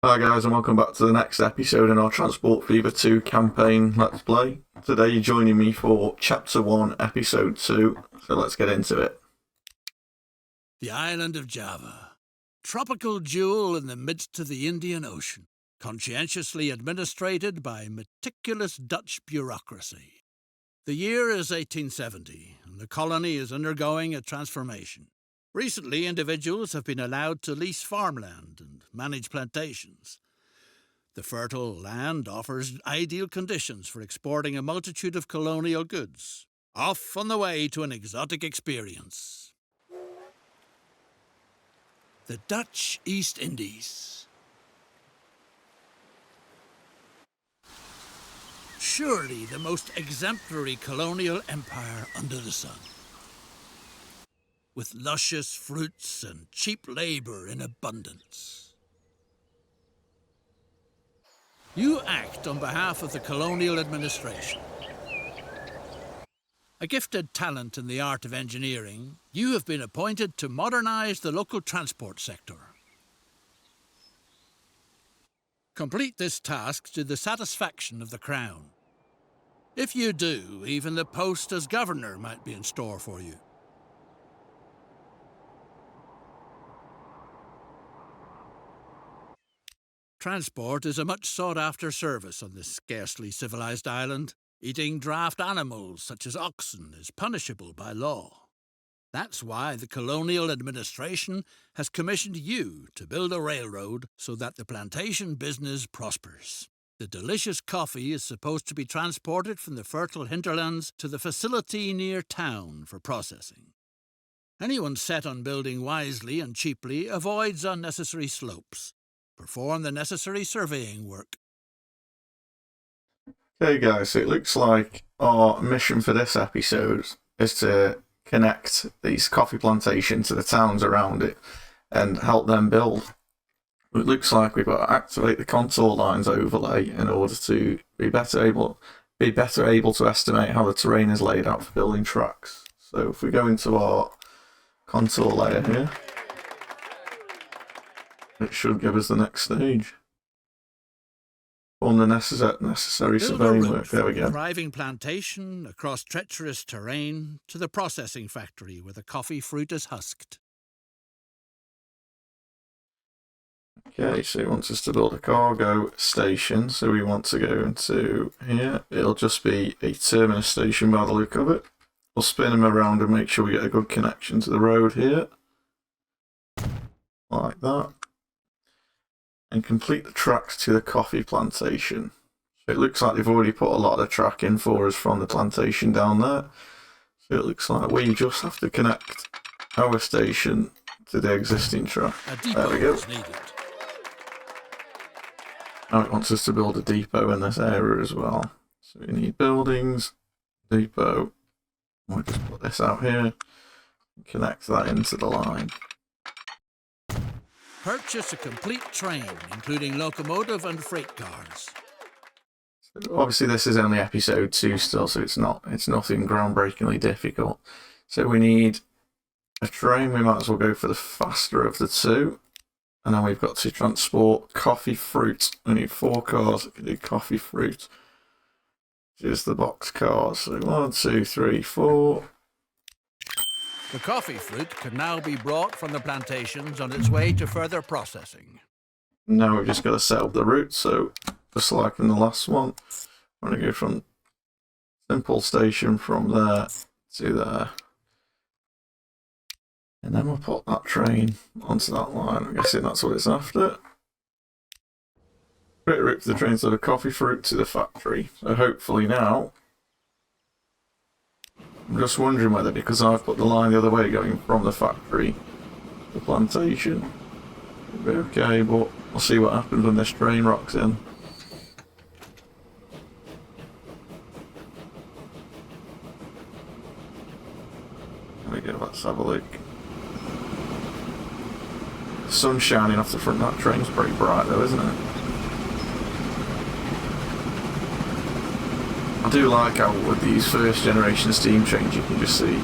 Hi guys and welcome back to the next episode in our Transport Fever 2 campaign Let's Play. Today you're joining me for Chapter 1, Episode 2, so let's get into it. The island of Java, tropical jewel in the midst of the Indian Ocean, conscientiously administrated by meticulous Dutch bureaucracy. The year is 1870, and the colony is undergoing a transformation. Recently, individuals have been allowed to lease farmland and manage plantations. The fertile land offers ideal conditions for exporting a multitude of colonial goods, off on the way to an exotic experience. The Dutch East Indies. Surely the most exemplary colonial empire under the sun, with luscious fruits and cheap labour in abundance. You act on behalf of the colonial administration. A gifted talent in the art of engineering, you have been appointed to modernise the local transport sector. Complete this task to the satisfaction of the Crown. If you do, even the post as governor might be in store for you. Transport is a much sought-after service on this scarcely civilized island. Eating draft animals such as oxen is punishable by law. That's why the colonial administration has commissioned you to build a railroad so that the plantation business prospers. The delicious coffee is supposed to be transported from the fertile hinterlands to the facility near town for processing. Anyone set on building wisely and cheaply avoids unnecessary slopes. Perform the necessary surveying work. Okay guys, so it looks like our mission for this episode is to connect these coffee plantations to the towns around it and help them build. It looks like we've got to activate the contour lines overlay in order to be better able to estimate how the terrain is laid out for building tracks. So if we go into our contour layer here, it should give us the next stage. On the necessary surveying work. There we go. Thriving plantation across treacherous terrain to the processing factory where the coffee fruit is husked. Okay, so it wants us to build a cargo station, so we want to go into here. It'll just be a terminus station by the look of it. We'll spin them around and make sure we get a good connection to the road here. Like that. And complete the tracks to the coffee plantation. So it looks like they've already put a lot of track in for us from the plantation down there. So it looks like we just have to connect our station to the existing track. There we go. Now it wants us to build a depot in this area as well. So we need buildings, depot. We'll just put this out here, connect that into the line. Purchase a complete train, including locomotive and freight cars. So obviously this is only episode 2 still, so it's nothing groundbreakingly difficult. So we need a train. We might as well go for the faster of the two. And then we've got to transport coffee fruit. We need 4 cars that can do coffee fruit. Here's the box cars. So 1, 2, 3, 4. The coffee fruit can now be brought from the plantations on its way to further processing. Now we've just got to set up the route, so just like in the last one, we're going to go from simple station from there to there. And then we'll put that train onto that line. I'm guessing that's what it's after. Great route for the train to the coffee fruit to the factory. So hopefully now, I'm just wondering whether, because I've put the line the other way going from the factory to the plantation, it'll be okay, but we'll see what happens when this train rocks in. There we go, let's have a look. The sun's shining off the front of that train's pretty bright though, isn't it? I do like how with these first generation steam trains you can just see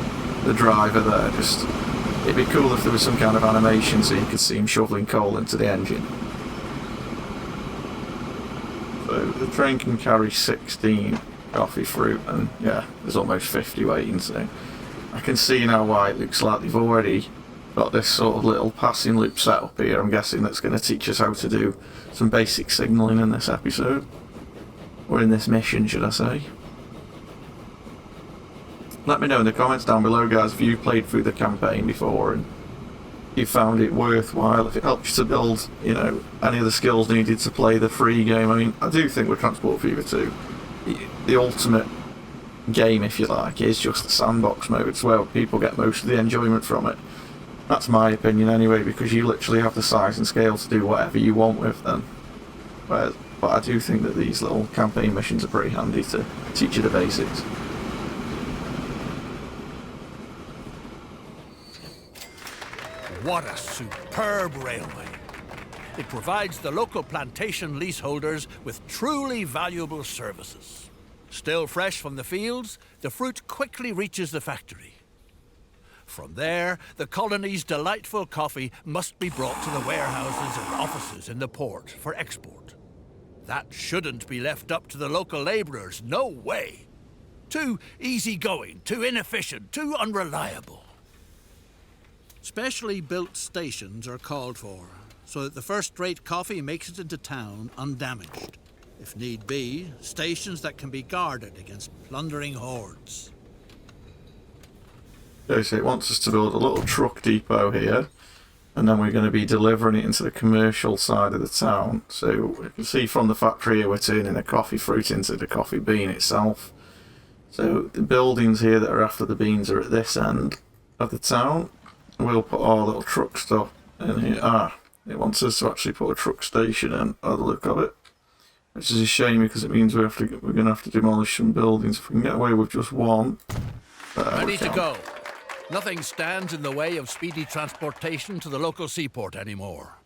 the driver there. It'd be cool if there was some kind of animation so you could see him shoveling coal into the engine. So the train can carry 16 coffee fruit, and yeah, there's almost 50 waiting, so I can see now why it looks like they've already got this sort of little passing loop set up here. I'm guessing that's going to teach us how to do some basic signalling in this episode. Or in this mission, should I say. Let me know in the comments down below, guys, if you played through the campaign before and you found it worthwhile, if it helped you to build, you know, any of the skills needed to play the free game. I mean, I do think with Transport Fever 2, the ultimate game, if you like, is just the sandbox mode. It's where people get most of the enjoyment from it. That's my opinion anyway, because you literally have the size and scale to do whatever you want with them. But I do think that these little campaign missions are pretty handy to teach you the basics. What a superb railway. It provides the local plantation leaseholders with truly valuable services. Still fresh from the fields, the fruit quickly reaches the factory. From there, the colony's delightful coffee must be brought to the warehouses and offices in the port for export. That shouldn't be left up to the local labourers, no way. Too easygoing, too inefficient, too unreliable. Specially built stations are called for, so that the first-rate coffee makes it into town undamaged. If need be, stations that can be guarded against plundering hordes. Okay, so it wants us to build a little truck depot here, and then we're going to be delivering it into the commercial side of the town. So you can see from the factory here, we're turning the coffee fruit into the coffee bean itself. So the buildings here that are after the beans are at this end of the town. We'll put our little truck stop in here. It wants us to actually put a truck station in, by the look of it. Which is a shame, because it means we're going to have to demolish some buildings. If we can get away with just one. Ready to go. Nothing stands in the way of speedy transportation to the local seaport anymore.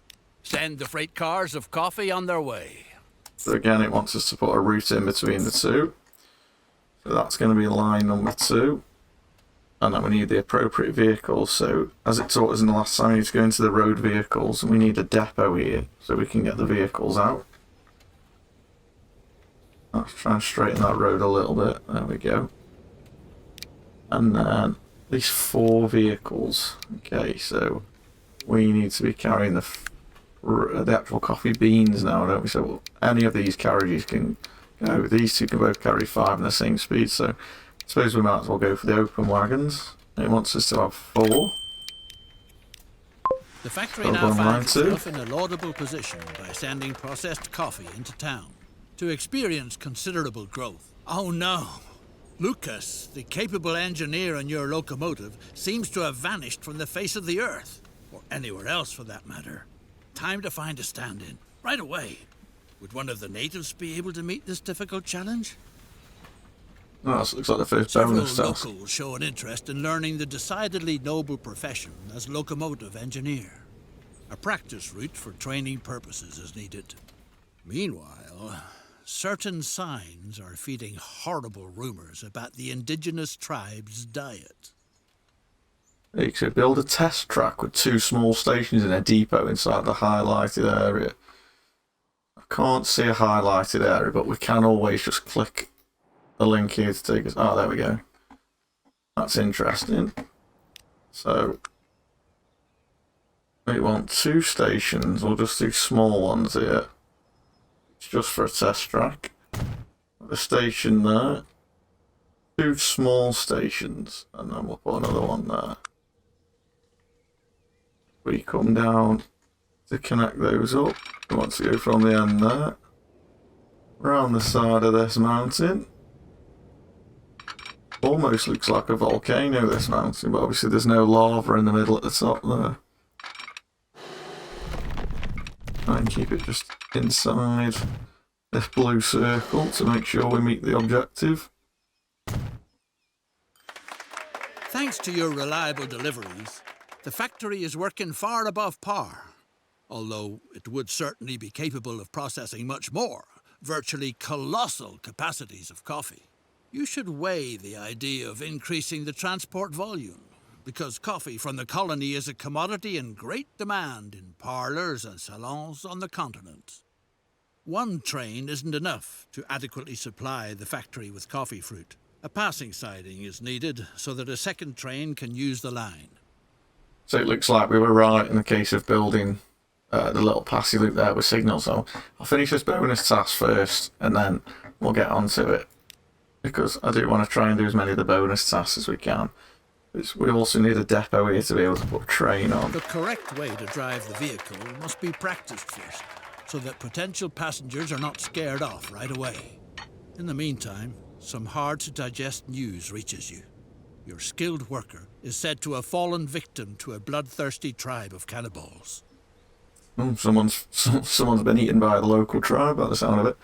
Send the freight cars of coffee on their way. So again, it wants us to put a route in between the two. So that's going to be line number 2. And then we need the appropriate vehicles. So as it taught us in the last time, we need to go into the road vehicles, and we need a depot here so we can get the vehicles out. Let's try and straighten that road a little bit. There we go. And then these 4 vehicles. Okay, so we need to be carrying the actual coffee beans now, don't we? So any of these carriages can go. These two can both carry 5 in the same speed, so I suppose we might as well go for the open wagons. It wants us to have 4. The factory now finds itself in a laudable position by sending processed coffee into town to experience considerable growth. Oh no! Lucas, the capable engineer on your locomotive, seems to have vanished from the face of the earth. Or anywhere else for that matter. Time to find a stand-in. Right away. Would one of the natives be able to meet this difficult challenge? Oh, this looks like the first Several bonus task. locals show an interest in learning the decidedly noble profession as locomotive engineer. A practice route for training purposes is needed. Meanwhile, certain signs are feeding horrible rumors about the indigenous tribe's diet. You could build a test track with 2 small stations in a depot inside the highlighted area. I can't see a highlighted area, but we can always just click the link here to take us. Oh, there we go. That's interesting. So we want 2 stations. We'll just do small ones here. It's just for a test track. The station there. 2 small stations, and then we'll put another one there. We come down to connect those up. We want to go from the end there, around the side of this mountain. Almost looks like a volcano, this mountain, but obviously there's no lava in the middle at the top there. Try and keep it just inside this blue circle to make sure we meet the objective. Thanks to your reliable deliveries, the factory is working far above par. Although it would certainly be capable of processing much more, virtually colossal capacities of coffee. You should weigh the idea of increasing the transport volume, because coffee from the colony is a commodity in great demand in parlours and salons on the continent. One train isn't enough to adequately supply the factory with coffee fruit. A passing siding is needed so that a second train can use the line. So it looks like we were right in the case of building the little passy loop there with signals. So I'll finish this bonus task first, and then we'll get onto it, because I do want to try and do as many of the bonus tasks as we can. We also need a depot here to be able to put a train on. The correct way to drive the vehicle must be practiced first, so that potential passengers are not scared off right away. In the meantime, some hard-to-digest news reaches you. Your skilled worker is said to have fallen victim to a bloodthirsty tribe of cannibals. Someone's been eaten by the local tribe, by the sound of it.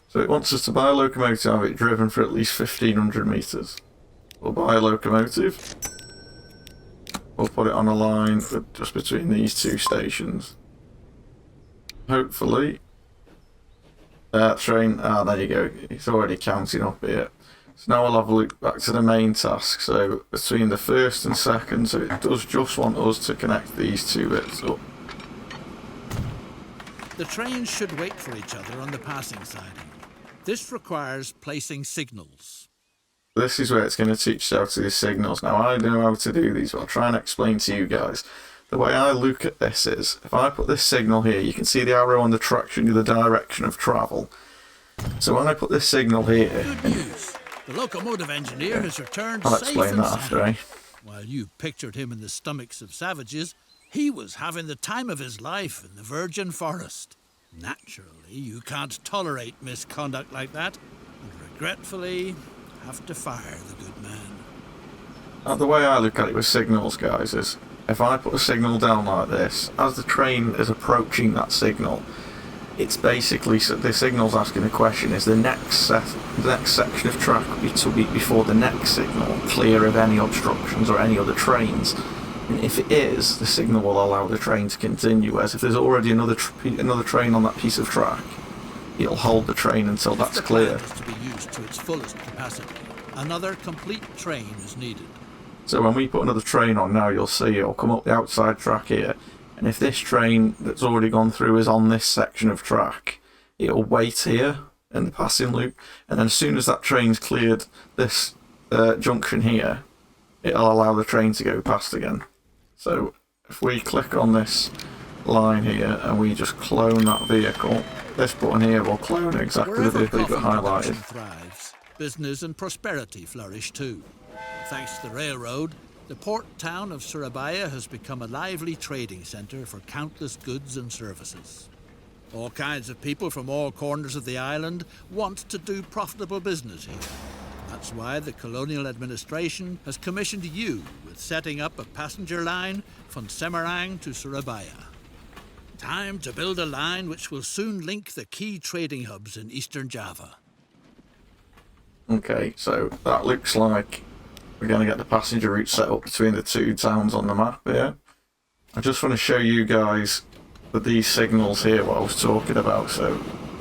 So it wants us to buy a locomotive and have it driven for at least 1,500 metres. We'll buy a locomotive. We'll put it on a line just between these two stations. Hopefully. Train, there you go. It's already counting up here. So now we'll have a look back to the main task. So between the first and second, so it does just want us to connect these two bits up. The trains should wait for each other on the passing siding. This requires placing signals. This is where it's going to teach us how to do signals. Now, I know how to do these, but I'll try and explain to you guys. The way I look at this is, if I put this signal here, you can see the arrow on the track showing you the direction of travel. So when I put this signal here... Good news! The locomotive engineer has returned I'll safe explain and that after, eh? While you pictured him in the stomachs of savages, he was having the time of his life in the virgin forest. Naturally, you can't tolerate misconduct like that, and regretfully have to fire the good man. Now, the way I look at it with signals, guys, is if I put a signal down like this, as the train is approaching that signal, it's basically, so the signal's asking the question, is the next section of track before the next signal clear of any obstructions or any other trains? And if it is, the signal will allow the train to continue, whereas if there's already another train on that piece of track, it'll hold the train until that's clear. If the plant is to be used to its fullest capacity, another complete train is needed. So when we put another train on now, you'll see it'll come up the outside track here, and if this train that's already gone through is on this section of track, it'll wait here in the passing loop, and then as soon as that train's cleared this junction here, it'll allow the train to go past again. So if we click on this line here and we just clone that vehicle, this button here will clone exactly the vehicle you've got highlighted. Thrives, business and prosperity flourish too. Thanks to the railroad, the port town of Surabaya has become a lively trading centre for countless goods and services. All kinds of people from all corners of the island want to do profitable business here. That's why the colonial administration has commissioned you with setting up a passenger line from Semarang to Surabaya. Time to build a line which will soon link the key trading hubs in eastern Java. Okay, so that looks like we're going to get the passenger route set up between the two towns on the map here. I just want to show you guys with these signals here what I was talking about. So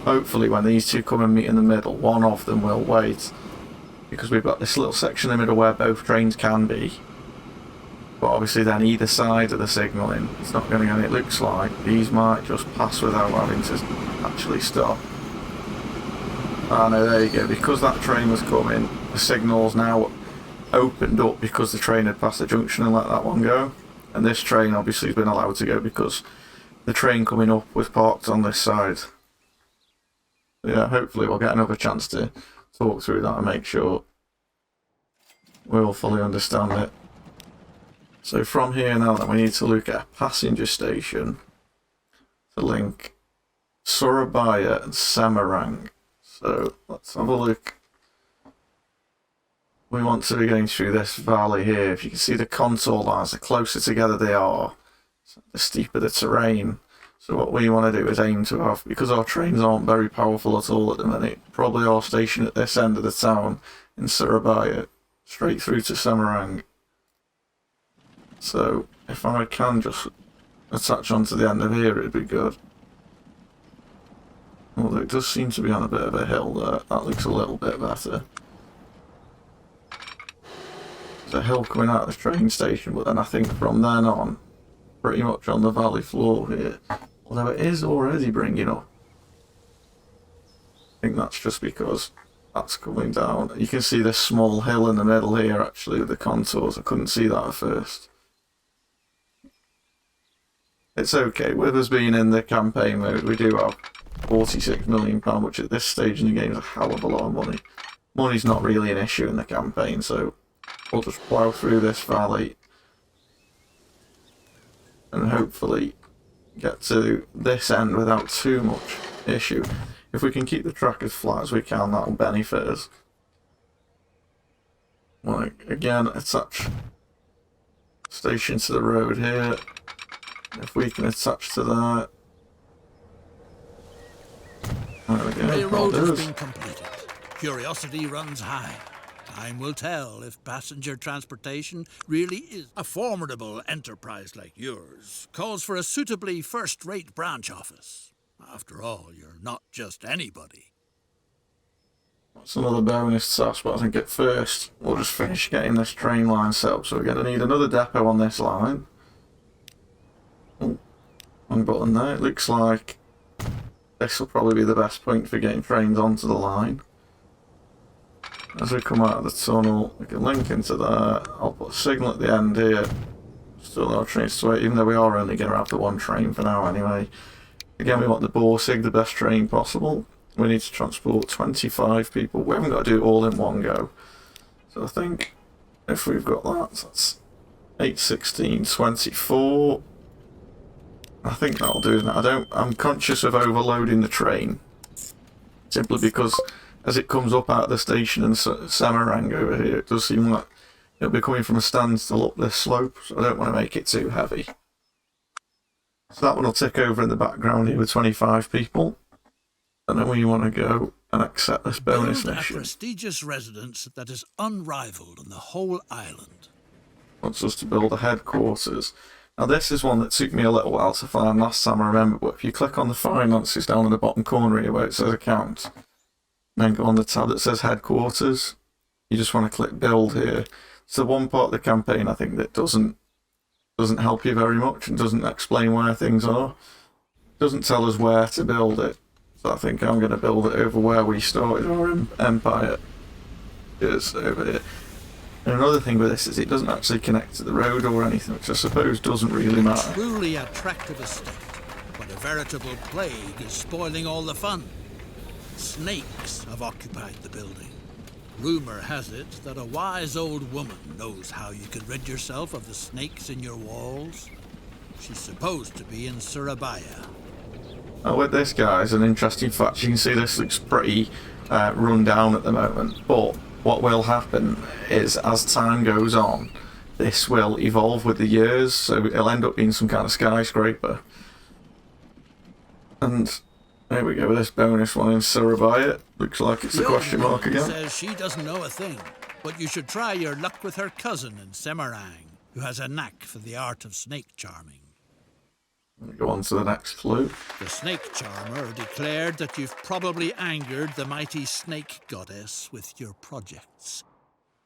hopefully when these two come and meet in the middle, one of them will wait, because we've got this little section in the middle where both trains can be. But obviously then either side of the signalling, it's not going to, and it looks like these might just pass without having to actually stop. Ah no, there you go, because that train was coming, the signal's now opened up because the train had passed the junction and let that one go. And this train obviously has been allowed to go because the train coming up was parked on this side. Yeah, hopefully we'll get another chance to talk through that and make sure we all fully understand it. So from here now, then we need to look at a passenger station to link Surabaya and Semarang. So let's have a look. We want to be going through this valley here. If you can see the contour lines, the closer together they are, the steeper the terrain. So what we want to do is aim to have, because our trains aren't very powerful at all at the minute, probably our station at this end of the town in Surabaya, straight through to Semarang. So if I can just attach onto the end of here, it'd be good. Although it does seem to be on a bit of a hill there. That looks a little bit better. There's a hill coming out of the train station, but then I think from then on, pretty much on the valley floor here, although it is already bringing up. think that's just because that's coming down. You can see this small hill in the middle here, actually, with the contours. I couldn't see that at first. It's okay. With us being in the campaign mode, we do have £46 million, which at this stage in the game is a hell of a lot of money. Money's not really an issue in the campaign, so we'll just plough through this valley and hopefully get to this end without too much issue. If we can keep the track as flat as we can, that'll benefit us. Like, again, attach station to the road here. If we can attach to that. There we go. Railroad has been completed. Curiosity runs high. Time will tell if passenger transportation really is a formidable enterprise like yours. Calls for a suitably first-rate branch office. After all, you're not just anybody. That's another bonus task, but I think at first we'll just finish getting this train line set up. So we're going to need another depot on this line. Oh, one button there. It looks like this will probably be the best point for getting trains onto the line. As we come out of the tunnel, we can link into that. I'll put a signal at the end here. Still no trains to wait, even though we are only going to have the one train for now anyway. Again, we want the Borsig, the best train possible. We need to transport 25 people. We haven't got to do it all in one go. So I think if we've got that, that's 8, 16, 24. I think that'll do, isn't it? I'm conscious of overloading the train. Simply because as it comes up out of the station in Semarang over here, it does seem like it'll be coming from a standstill up this slope, so I don't want to make it too heavy. So that one will tick over in the background here with 25 people. And then we want to go and accept this bonus mission. A prestigious residence that is unrivaled on the whole island. Wants us to build a headquarters. Now this is one that took me a little while to find last time I remember, but if you click on the finances down in the bottom corner here where it says account, then go on the tab that says headquarters, you just want to click build here. It's the one part of the campaign I think that doesn't help you very much and doesn't explain where things are. It doesn't tell us where to build it. So I think I'm going to build it over where we started our empire. It's over here. And another thing with this is it doesn't actually connect to the road or anything, which I suppose doesn't really matter. A truly attractive estate, but a veritable plague is spoiling all the fun. Snakes have occupied the building. Rumor has it that a wise old woman knows how you can rid yourself of the snakes in your walls. She's supposed to be in Surabaya. Now with this, guys, an interesting fact. You can see this looks pretty run down at the moment, but what will happen is as time goes on, this will evolve with the years, so it'll end up being some kind of skyscraper. And there we go, with this bonus one in Surabaya. Looks like it's a question mark again. Says she doesn't know a thing, but you should try your luck with her cousin in Semarang, who has a knack for the art of snake charming. Go on to the next clue. The snake charmer declared that you've probably angered the mighty snake goddess with your projects.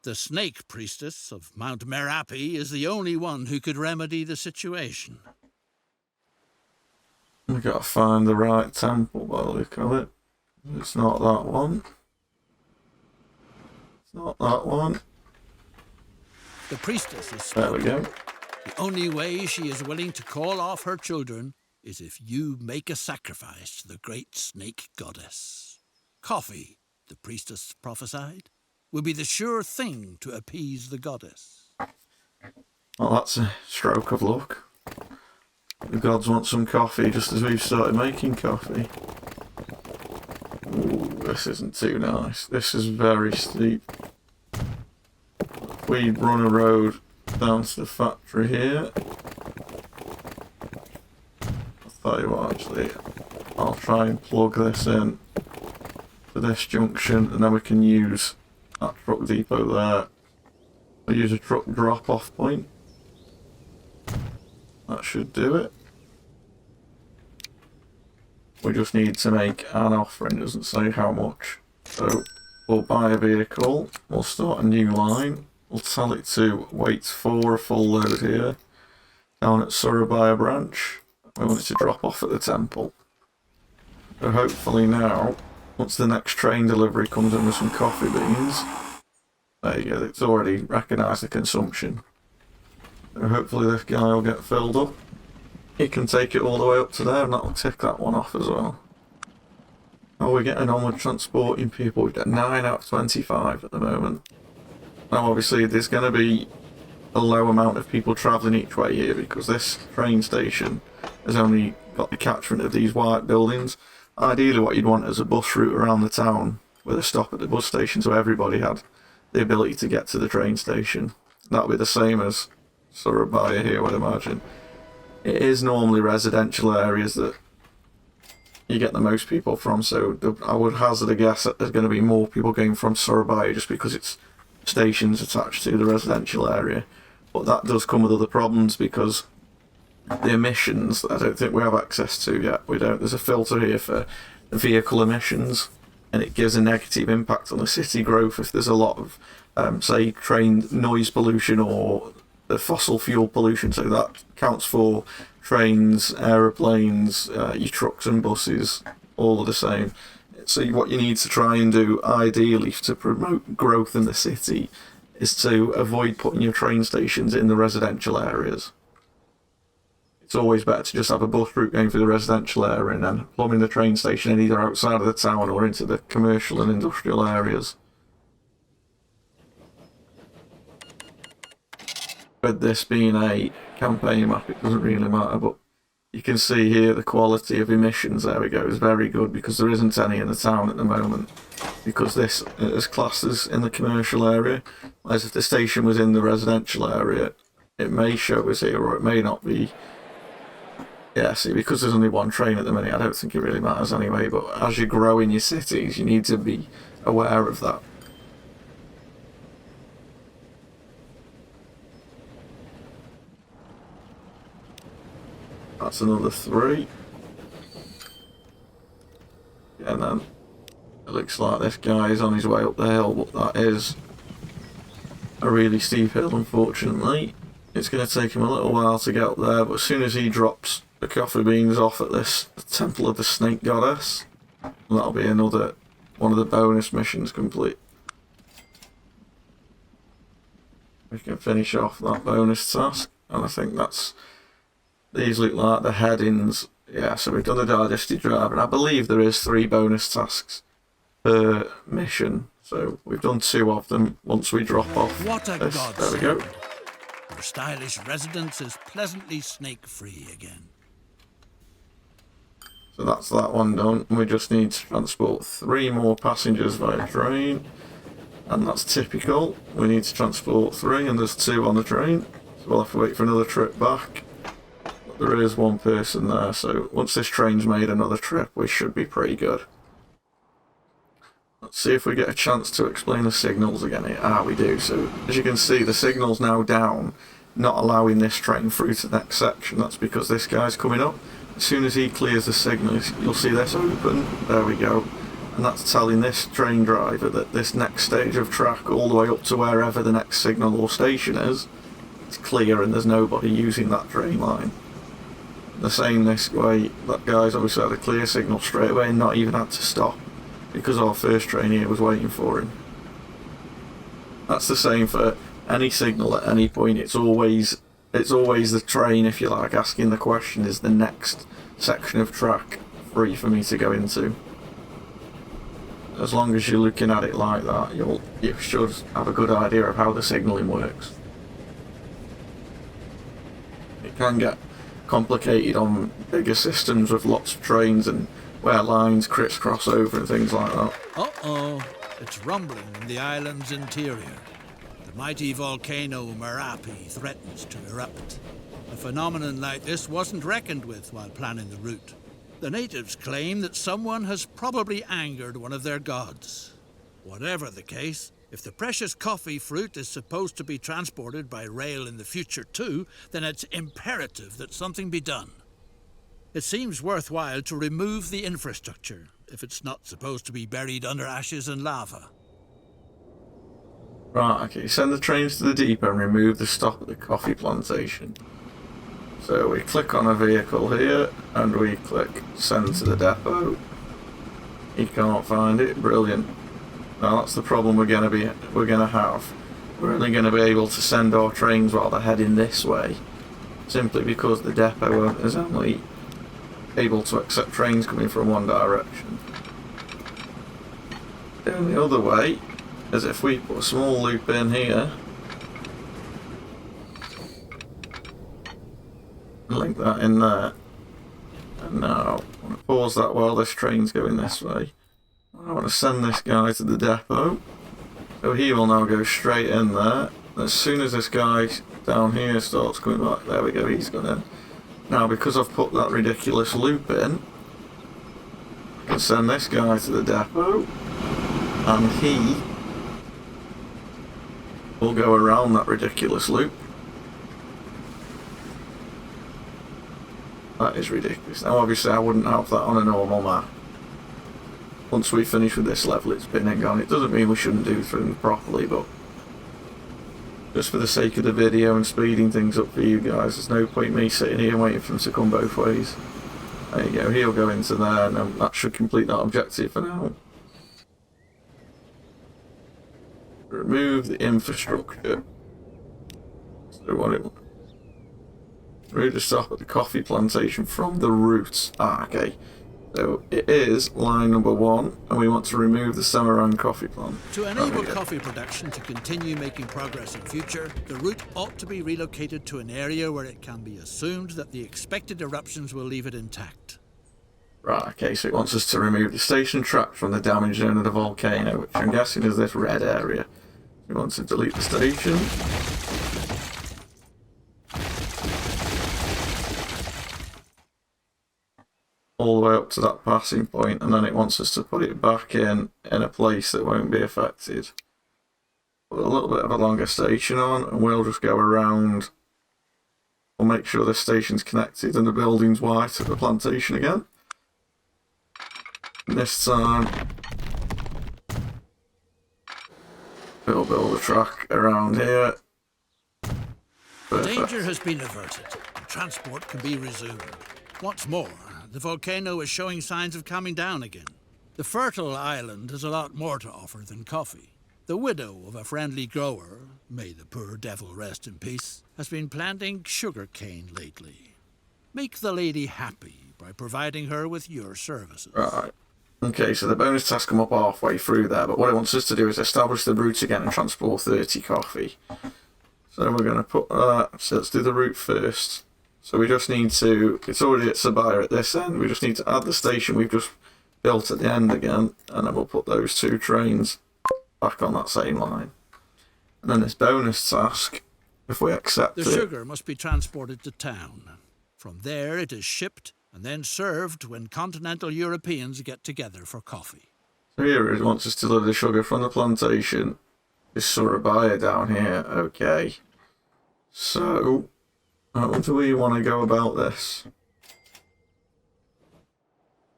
The snake priestess of Mount Merapi is the only one who could remedy the situation. We've got to find the right temple by the look of it. It's not that one. It's not that one. The priestess is There we go. The only way she is willing to call off her children is if you make a sacrifice to the great snake goddess. Coffee, the priestess prophesied, will be the sure thing to appease the goddess. Well, that's a stroke of luck. The gods want some coffee just as we've started making coffee. Ooh, this isn't too nice. This is very steep. If we run a road down to the factory here. I'll tell you what, actually, I'll try and plug this in to this junction and then we can use that truck depot there. I'll use a truck drop-off point. That should do it. We just need to make an offering, doesn't say how much. So we'll buy a vehicle, we'll start a new line. We'll tell it to wait for a full load here, down at Surabaya branch. We want it to drop off at the temple. So hopefully now once the next train delivery comes in with some coffee beans, there you go, it's already recognised the consumption. So hopefully this guy will get filled up. He can take it all the way up to there and that'll tick that one off as well. Oh, we're getting on with transporting people. We've got 9 out of 25 at the moment. Now obviously there's going to be a low amount of people travelling each way here because this train station has only got the catchment of these white buildings. Ideally what you'd want is a bus route around the town with a stop at the bus station so everybody had the ability to get to the train station. That would be the same as Surabaya here, I would imagine. It is normally residential areas that you get the most people from, so I would hazard a guess that there's going to be more people going from Surabaya just because it's stations attached to the residential area. But that does come with other problems because the emissions, I don't think we have access to yet. We don't. There's a filter here for vehicle emissions, and it gives a negative impact on the city growth if there's a lot of, say, train noise pollution or the fossil fuel pollution. So that counts for trains, aeroplanes, your trucks and buses, all are the same. So what you need to try and do, ideally, to promote growth in the city, is to avoid putting your train stations in the residential areas. It's always better to just have a bus route going through the residential area and then plumbing the train station in either outside of the town or into the commercial and industrial areas. But this being a campaign map, it doesn't really matter, but you can see here the quality of emissions, there we go, is very good because there isn't any in the town at the moment, because this is classed as in the commercial area, whereas if the station was in the residential area, it may show us here or it may not be. Yeah, see, because there's only one train at the minute, I don't think it really matters anyway, but as you grow in your cities, you need to be aware of that. That's another 3. And then it looks like this guy is on his way up the hill, but that is a really steep hill, unfortunately. It's going to take him a little while to get up there, but as soon as he drops the coffee beans off at this Temple of the Snake Goddess, that'll be another one of the bonus missions complete. We can finish off that bonus task, and I think that's... These look like the headings. Yeah, so we've done the digestive drive, and I believe there is 3 bonus tasks per mission. So we've done 2 of them once we drop off what a this. godsend. There we go. Our stylish residence is pleasantly snake-free again. So that's that one done. We just need to transport 3 more passengers via train. And that's typical. We need to transport 3 and there's 2 on the train. So we'll have to wait for another trip back. But there is 1 person there, so once this train's made another trip, we should be pretty good. Let's see if we get a chance to explain the signals again here. Ah, we do. So as you can see, the signal's now down, not allowing this train through to the next section. That's because this guy's coming up. As soon as he clears the signal, you'll see this open. There we go. And that's telling this train driver that this next stage of track, all the way up to wherever the next signal or station is, it's clear and there's nobody using that train line. The same this way, that guy's obviously had a clear signal straight away and not even had to stop, because our first train here was waiting for him. That's the same for any signal at any point. It's always the train, if you like, asking the question, is the next section of track free for me to go into? As long as you're looking at it like that, you should have a good idea of how the signalling works. It can get complicated on bigger systems with lots of trains and where lines crisscross over and things like that. Uh-oh, it's rumbling in the island's interior. The mighty volcano Merapi threatens to erupt. A phenomenon like this wasn't reckoned with while planning the route. The natives claim that someone has probably angered one of their gods. Whatever the case, if the precious coffee fruit is supposed to be transported by rail in the future too, then it's imperative that something be done. It seems worthwhile to remove the infrastructure, if it's not supposed to be buried under ashes and lava. Right, okay, send the trains to the depot and remove the stop at the coffee plantation. So we click on a vehicle here, and we click send to the depot. He can't find it. Brilliant. Now that's the problem we're gonna have. We're only going to be able to send our trains while they're heading this way, simply because the depot is only able to accept trains coming from one direction. The only other way is if we put a small loop in here, link that in there, and now I want to pause that while this train's going this way. I want to send this guy to the depot. So he will now go straight in there. As soon as this guy down here starts coming back, there we go, he's gone in. Now, because I've put that ridiculous loop in, I can send this guy to the depot, and he will go around that ridiculous loop. That is ridiculous. Now, obviously, I wouldn't have that on a normal map. Once we finish with this level, it's been and gone. It doesn't mean we shouldn't do things properly, but just for the sake of the video and speeding things up for you guys, there's no point me sitting here waiting for them to come both ways. There you go, he'll go into there, and that should complete that objective for now. Remove the infrastructure. So what it... Remove the stop at the coffee plantation from the route. Ah, okay. So it is line number 1, and we want to remove the Samarang coffee plant. To enable coffee production to continue making progress in future, the route ought to be relocated to an area where it can be assumed that the expected eruptions will leave it intact. Right, okay, so it wants us to remove the station track from the damage zone of the volcano, which I'm guessing is this red area. We want to delete the station. All the way up to that passing point, and then it wants us to put it back in a place that won't be affected. Put a little bit of a longer station on, and we'll just go around. We'll make sure the station's connected and the building's white at the plantation again. And this time, we'll build a track around here. Perfect. Danger has been averted. Transport can be resumed. What's more, the volcano is showing signs of calming down again. The fertile island has a lot more to offer than coffee. The widow of a friendly grower, may the poor devil rest in peace, has been planting sugarcane lately. Make the lady happy by providing her with your services. Right. Okay, so the bonus task come up halfway through there, but what it wants us to do is establish the route again and transport 30 coffee. So we're going to put so let's do the route first. So we just need to, it's already at Sabaya at this end, we just need to add the station we've just built at the end again, and then we'll put those 2 trains back on that same line. And then this bonus task, if we accept the sugar must be transported to town. From there it is shipped and then served when continental Europeans get together for coffee. So here it wants us to deliver the sugar from the plantation. This Surabaya down here, okay. So, how do we want to go about this?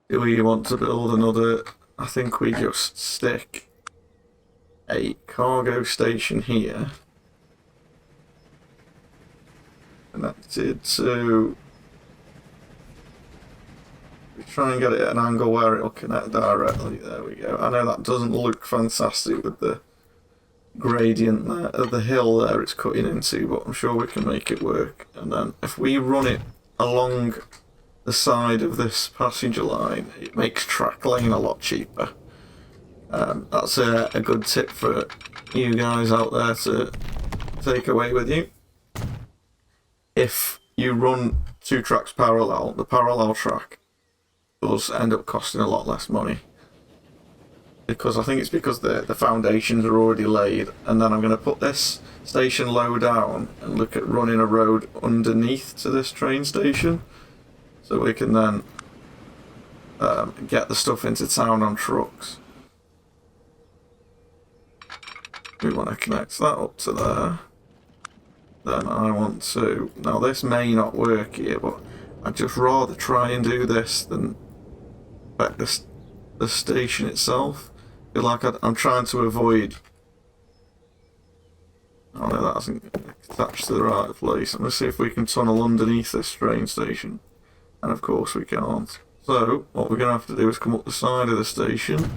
Do we want to build another... I think we just stick a cargo station here. Connected to... We try and get it at an angle where it'll connect directly. There we go. I know that doesn't look fantastic with the gradient there, of the hill there it's cutting into, but I'm sure we can make it work. And then if we run it along the side of this passenger line, it makes track lane a lot cheaper. That's a good tip for you guys out there to take away with you. If you run 2 tracks parallel, the parallel track does end up costing a lot less money. Because I think it's because the foundations are already laid, and then I'm going to put this station low down and look at running a road underneath to this train station, so we can then get the stuff into town on trucks. We want to connect that up to there. Then I want to... Now this may not work here, but I'd just rather try and do this than affect the station itself. I feel like I'm trying to avoid... Oh no, that hasn't attached to the right place. I'm going to see if we can tunnel underneath this train station. And of course we can't. So, what we're going to have to do is come up the side of the station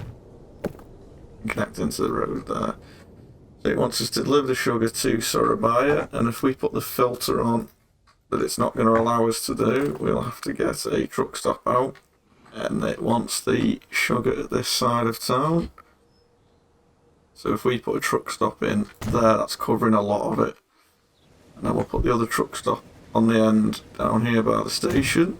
and connect into the road there. So it wants us to deliver the sugar to Surabaya, and if we put the filter on that it's not going to allow us to do, we'll have to get a truck stop out, and it wants the sugar at this side of town. So if we put a truck stop in there, that's covering a lot of it. And then we'll put the other truck stop on the end down here by the station.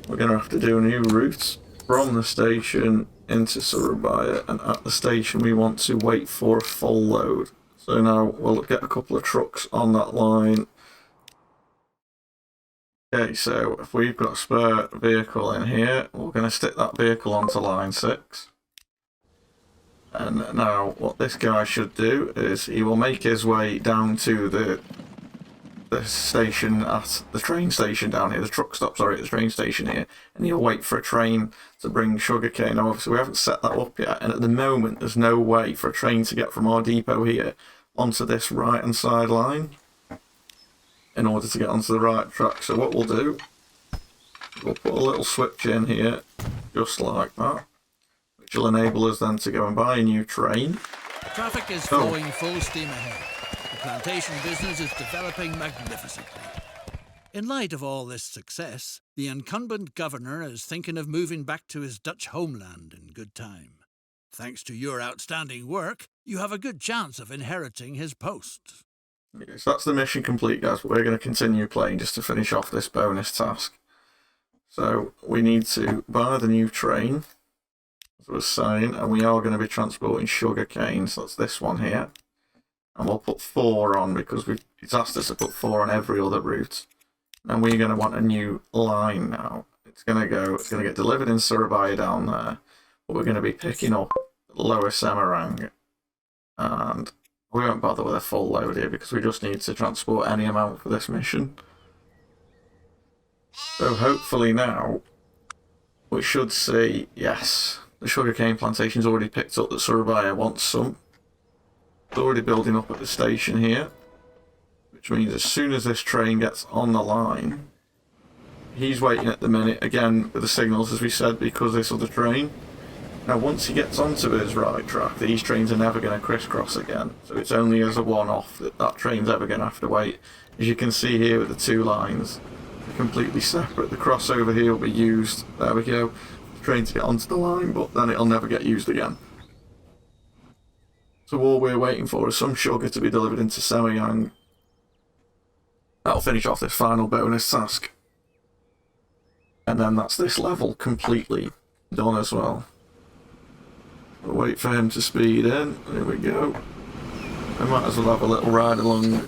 We're going to have to do a new route from the station into Surabaya, and at the station we want to wait for a full load. So now we'll get a couple of trucks on that line. Okay, so if we've got a spare vehicle in here, we're going to stick that vehicle onto line 6. And now what this guy should do is he will make his way down to the station at the train station down here, the truck stop, sorry, at the train station here, and he'll wait for a train to bring sugarcane. Now obviously we haven't set that up yet, and at the moment there's no way for a train to get from our depot here onto this right hand side line in order to get onto the right track. So what we'll do, we'll put a little switch in here just like that, which will enable us then to go and buy a new train. Traffic is flowing full steam ahead. The plantation business is developing magnificently. In light of all this success, the incumbent governor is thinking of moving back to his Dutch homeland in good time. Thanks to your outstanding work, you have a good chance of inheriting his post. Okay, so that's the mission complete, guys, but we're going to continue playing just to finish off this bonus task. So we need to buy the new train, as I was saying, and we are going to be transporting sugar cane, so that's this one here. And we'll put 4 on because it's asked us to put 4 on every other route. And we're going to want a new line now. It's going to get delivered in Surabaya down there. But we're going to be picking up Lower Semarang. And we won't bother with a full load here because we just need to transport any amount for this mission. So hopefully now we should see, yes, the sugarcane plantation's already picked up that Surabaya wants some. It's already building up at the station here, which means as soon as this train gets on the line, he's waiting at the minute, again with the signals as we said, because this other train. Now once he gets onto his right track, these trains are never going to crisscross again, so it's only as a one-off that train's ever going to have to wait. As you can see here with the 2 lines, they're completely separate. The crossover here will be used, there we go, the train to get onto the line, but then it'll never get used again. So all we're waiting for is some sugar to be delivered into Semarang. That'll finish off this final bonus task. And then that's this level completely done as well. We'll wait for him to speed in. There we go. I might as well have a little ride along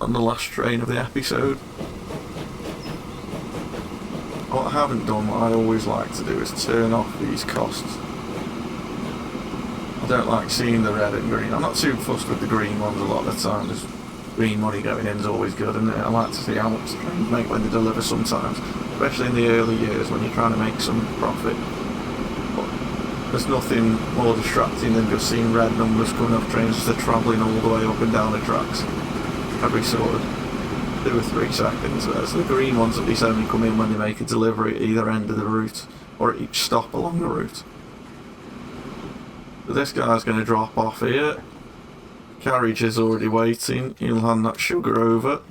on the last train of the episode. What I haven't done, what I always like to do, is turn off these costs. I don't like seeing the red and green. I'm not too fussed with the green ones a lot of the time. There's green money going in is always good, and I like to see how much trains make when they deliver sometimes, especially in the early years when you're trying to make some profit. But there's nothing more distracting than just seeing red numbers coming off trains as they're travelling all the way up and down the tracks every sort of 2 or 3 seconds. Whereas the green ones at least only come in when they make a delivery at either end of the route or at each stop along the route. So this guy's going to drop off here. Carriage is already waiting. He'll hand that sugar over.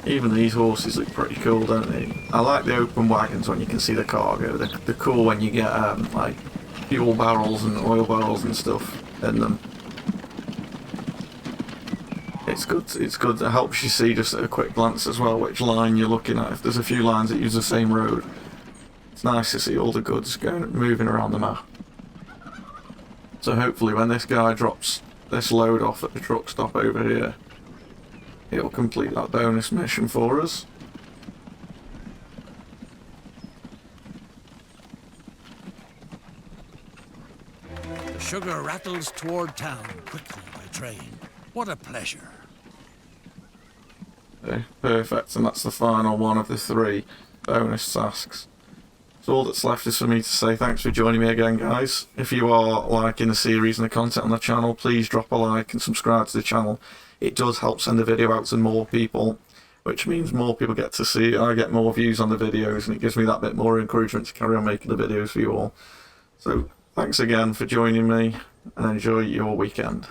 Even these horses look pretty cool, don't they? I like the open wagons when you can see the cargo. They're cool when you get like fuel barrels and oil barrels and stuff in them. It's good. It's good. It helps you see just at a quick glance as well which line you're looking at. If there's a few lines that use the same road, it's nice to see all the goods moving around the map. So hopefully when this guy drops this load off at the truck stop over here, it'll complete that bonus mission for us. The sugar rattles toward town quickly by train. What a pleasure. Okay, perfect, and that's the final one of the 3 bonus tasks. So all that's left is for me to say thanks for joining me again, guys. If you are liking the series and the content on the channel, please drop a like and subscribe to the channel. It does help send the video out to more people. which means more people get to see it. I get more views on the videos, and it gives me that bit more encouragement to carry on making the videos for you all. So thanks again for joining me, and enjoy your weekend.